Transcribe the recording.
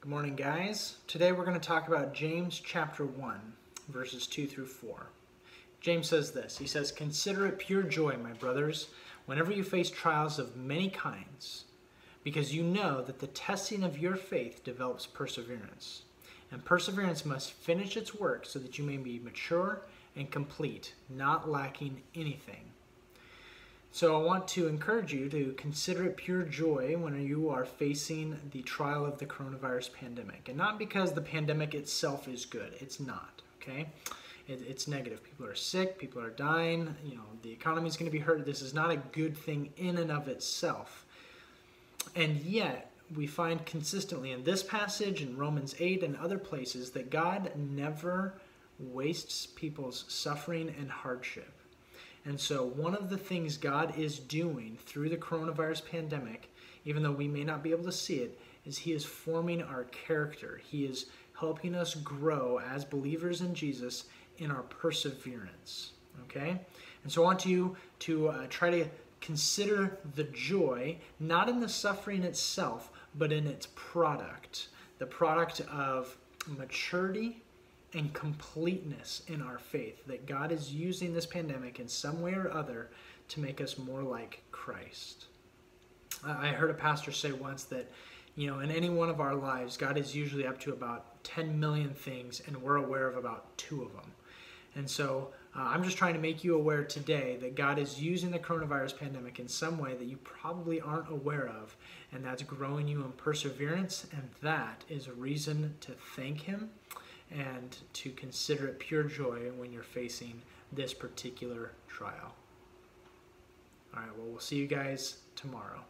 Good morning, guys. Today we're going to talk about James chapter 1, verses 2 through 4. James says this. He says, "Consider it pure joy, my brothers, whenever you face trials of many kinds, because you know that the testing of your faith develops perseverance. And perseverance must finish its work so that you may be mature and complete, not lacking anything." So I want to encourage you to consider it pure joy when you are facing the trial of the coronavirus pandemic. And not because the pandemic itself is good. It's not, okay? It's negative. People are sick. People are dying. The economy is going to be hurt. This is not a good thing in and of itself. And yet, we find consistently in this passage, in Romans 8 and other places, that God never wastes people's suffering and hardship. And so one of the things God is doing through the coronavirus pandemic, even though we may not be able to see it, is He is forming our character. He is helping us grow as believers in Jesus in our perseverance. Okay? And so I want you to try to consider the joy, not in the suffering itself, but in its product. The product of maturity and completeness in our faith, that God is using this pandemic in some way or other to make us more like Christ. I heard a pastor say once that, in any one of our lives, God is usually up to about 10 million things, and we're aware of about 2 of them. And so I'm just trying to make you aware today that God is using the coronavirus pandemic in some way that you probably aren't aware of, and that's growing you in perseverance, and that is a reason to thank Him and to consider it pure joy when you're facing this particular trial. All right, well, we'll see you guys tomorrow.